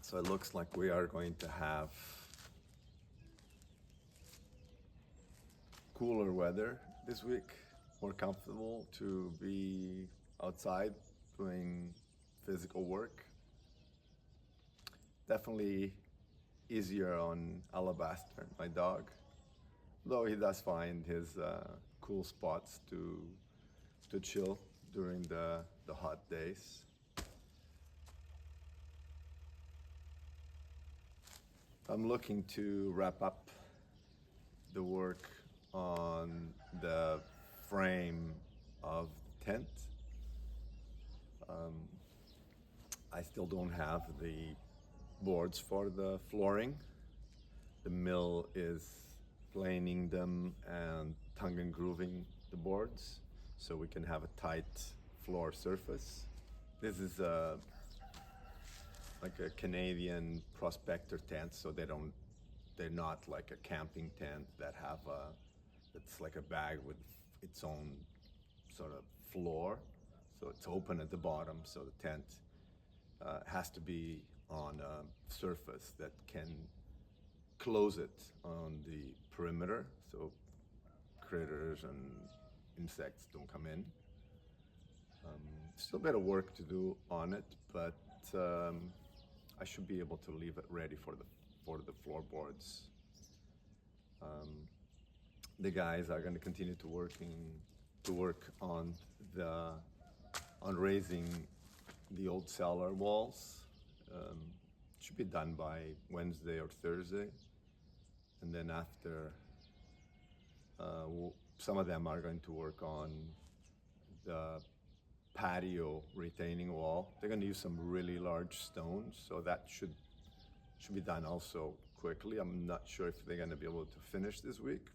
So it looks like we are going to have cooler weather this week, more comfortable to be outside doing physical work. Definitely easier on Alabaster, my dog, though he does find his cool spots to chill during the hot days. I'm looking to wrap up the work on the frame of the tent. I still don't have the boards for the flooring. The mill is planing them and tongue and grooving the boards so we can have a tight floor surface. This is like a Canadian prospector tent, so they're not like a camping tent that have it's like a bag with its own sort of floor. So it's open at the bottom, so the tent has to be on a surface that can close it on the perimeter, so critters and insects don't come in. Still a bit of work to do on it, but I should be able to leave it ready for the floorboards. The guys are going to continue to work on raising the old cellar walls. Should be done by Wednesday or Thursday, and then after some of them are going to work on the patio retaining wall. They're going to use some really large stones, so that should be done also quickly. I'm not sure if they're going to be able to finish this week,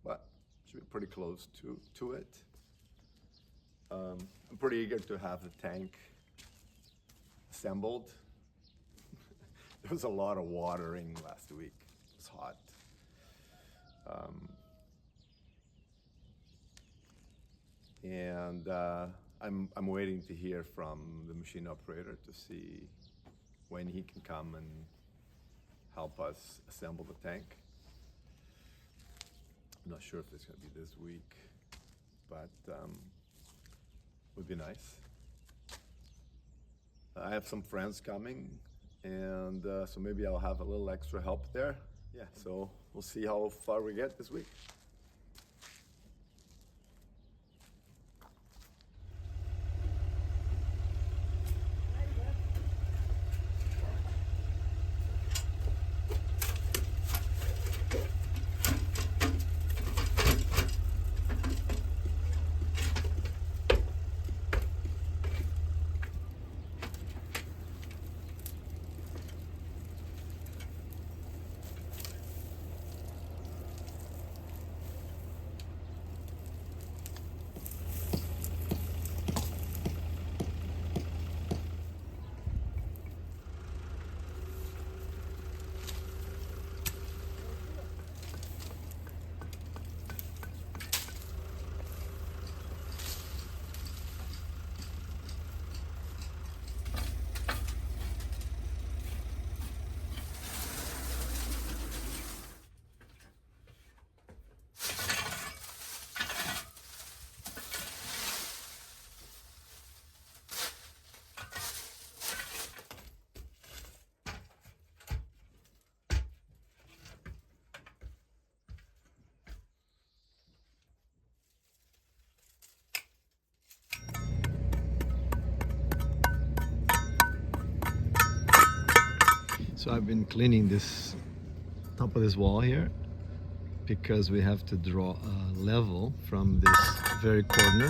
but should be pretty close to it. I'm pretty eager to have the tank assembled. There was a lot of watering last week. It was hot. And I'm waiting to hear from the machine operator to see when he can come and help us assemble the tank. I'm not sure if it's going to be this week, but would be nice. I have some friends coming, and so maybe I'll have a little extra help there. Yeah, so we'll see how far we get this week. So I've been cleaning this top of this wall here because we have to draw a level from this very corner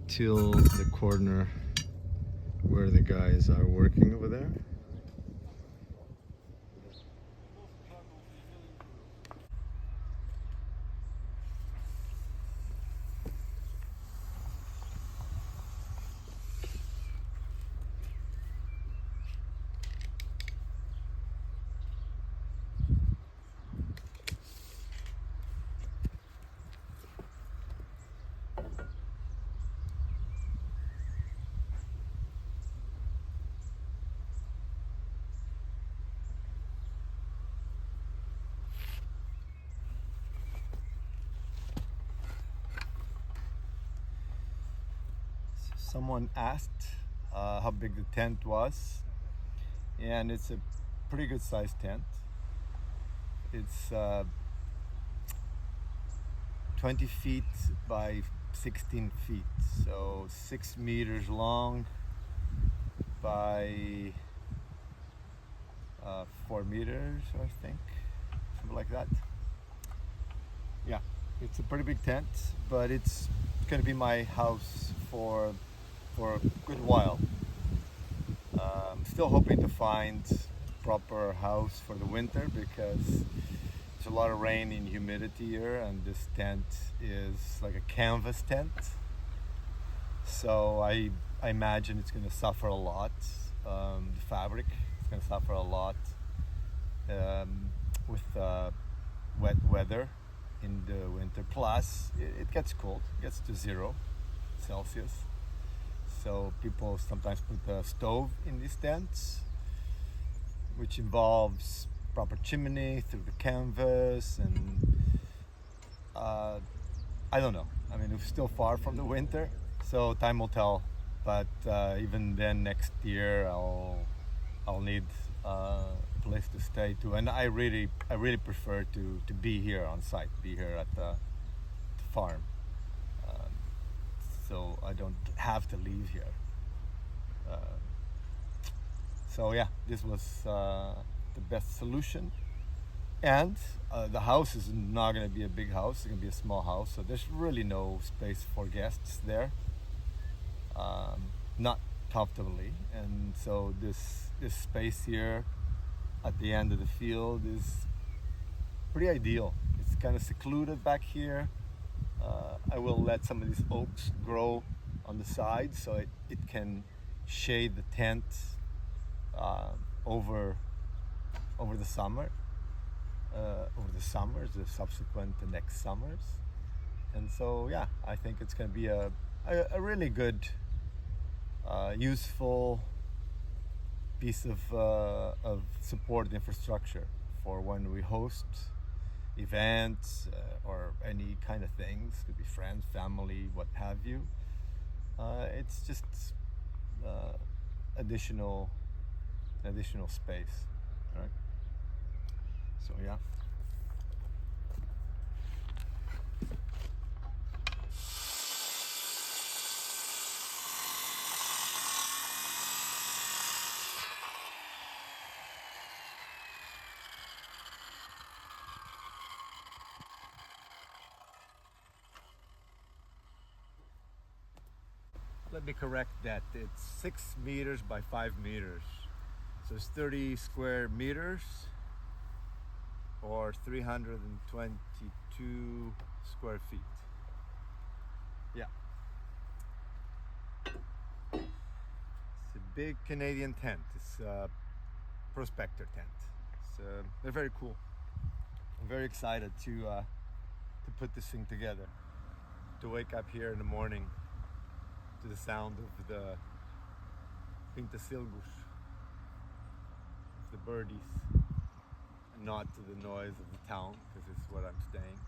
till the corner where the guys are working over there. Someone asked how big the tent was, and it's a pretty good sized tent. It's 20 feet by 16 feet, so 6 meters long by 4 meters, I think, something like that. Yeah, it's a pretty big tent, but it's going to be my house for a good while. I'm still hoping to find a proper house for the winter because there's a lot of rain and humidity here, and this tent is like a canvas tent. So I imagine it's going to suffer a lot. The fabric is going to suffer a lot with wet weather in the winter. Plus, it gets cold. It gets to 0 Celsius. So people sometimes put a stove in these tents, which involves proper chimney through the canvas, and I don't know. I mean, we're still far from the winter, so time will tell. But even then, next year I'll need a place to stay to, and I really prefer to be here on site, be here at the farm, so I don't have to leave here. So yeah, this was the best solution. And the house is not going to be a big house, it's going to be a small house, so there's really no space for guests there, not comfortably. And so this space here at the end of the field is pretty ideal. It's kind of secluded back here. I will let some of these oaks grow on the side so it can shade the tent over the summer, the subsequent, the next summers. And so yeah, I think it's going to be a really good, useful piece of support infrastructure for when we host events or any kind of things. Could be friends, family, what have you. It's just additional space, right? So yeah. Let me correct that. It's 6 meters by 5 meters. So it's 30 square meters or 322 square feet. Yeah. It's a big Canadian tent. It's a prospector tent. They're very cool. I'm very excited to put this thing together. To wake up here in the morning to the sound of the pintasilgus, the birdies, and not to the noise of the town, because it's where I'm staying.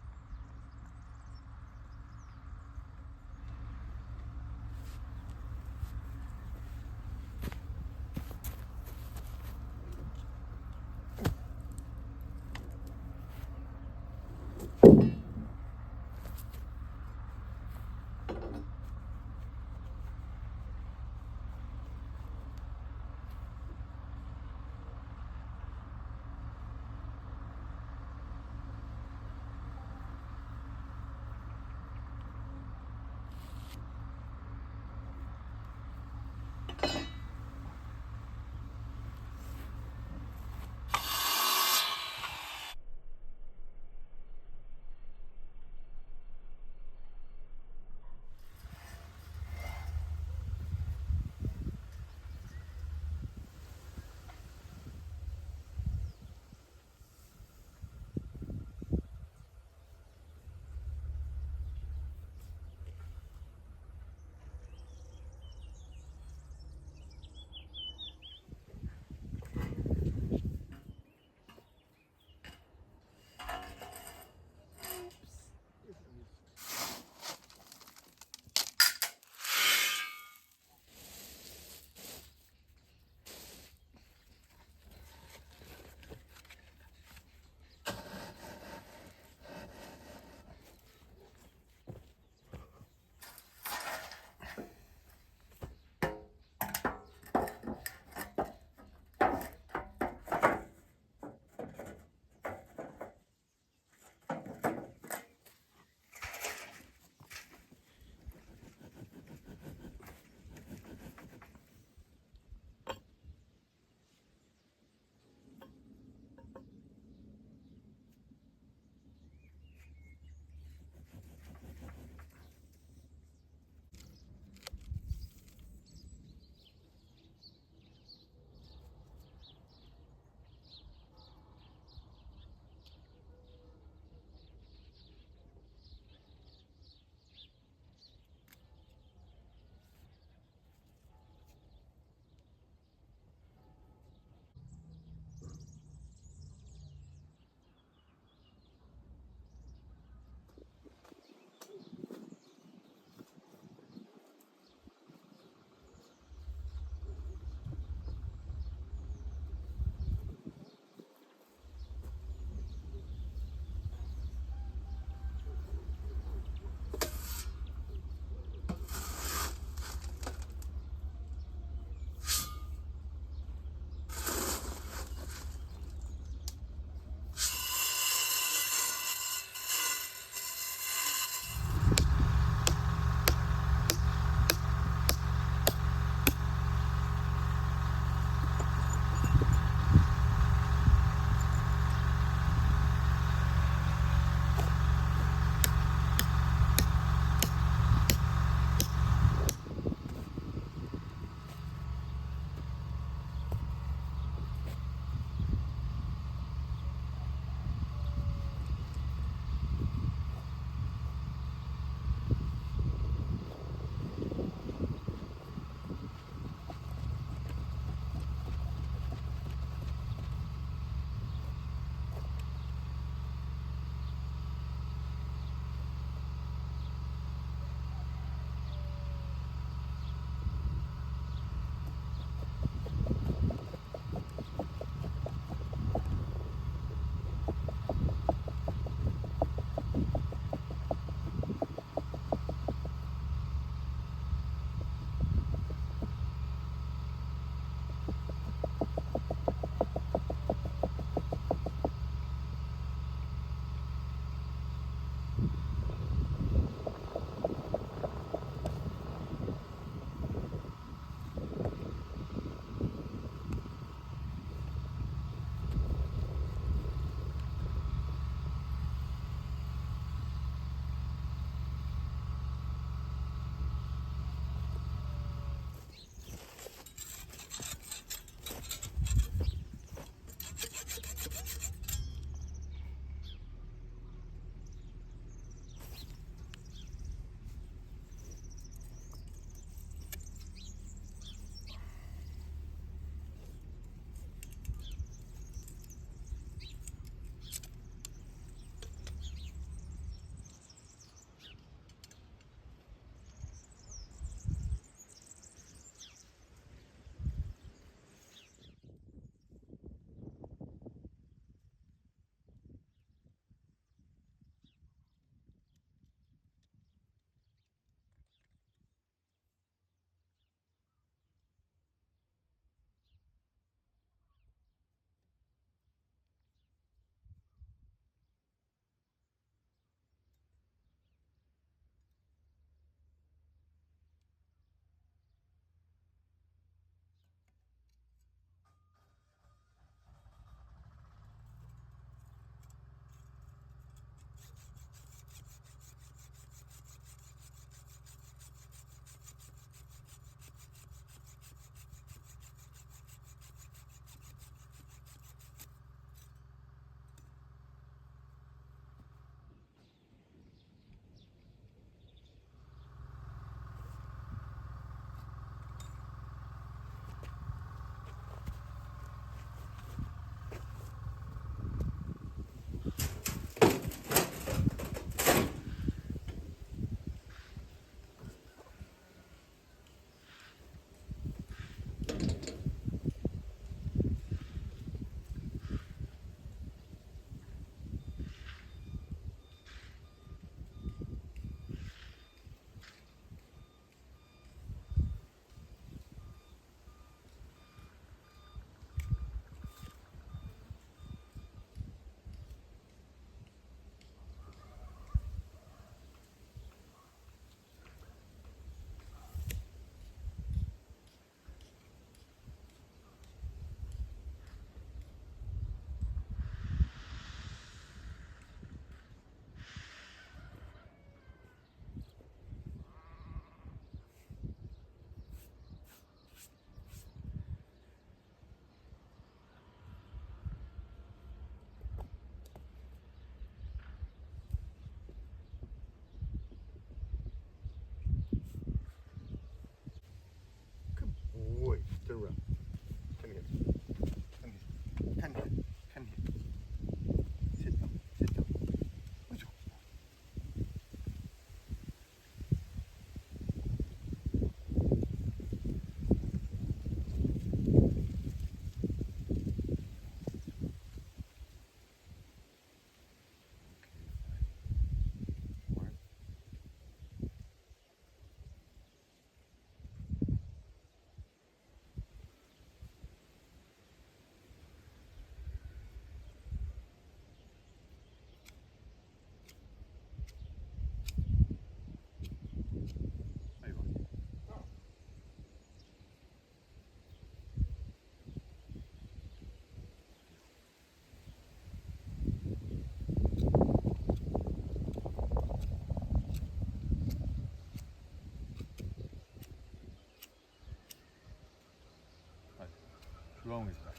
long as that.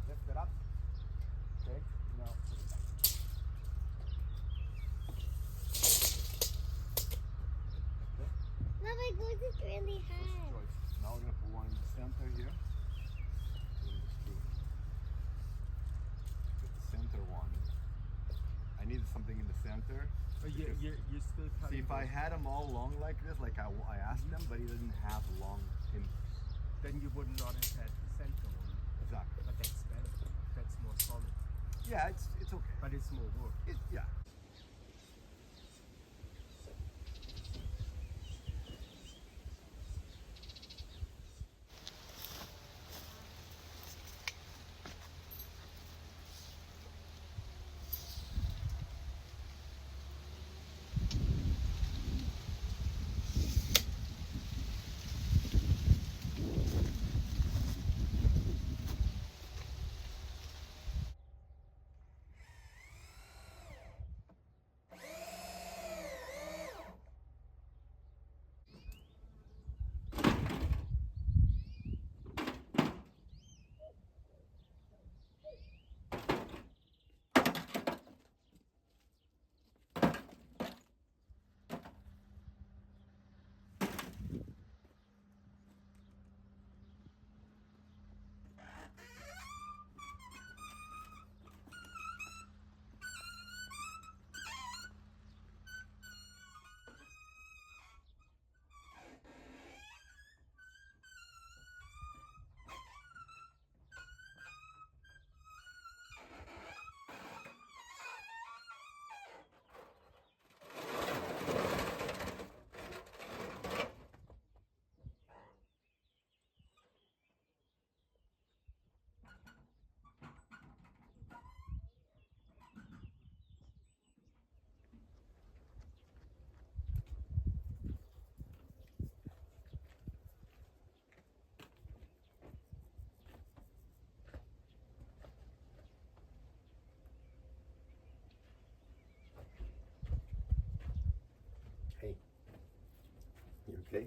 Lift it up. Okay, now put it back. Okay. No, my goose is really high. Joists. Now we're gonna put one in the center here. Get the center one. I needed something in the center. But you're still cutting. See, if I had them all long like this, like I asked them, but he doesn't have long timbers. Then you would not have had the center one. Exactly. But that's better. That's more solid. Yeah, it's okay. But it's more work. Yeah. Hey, you okay?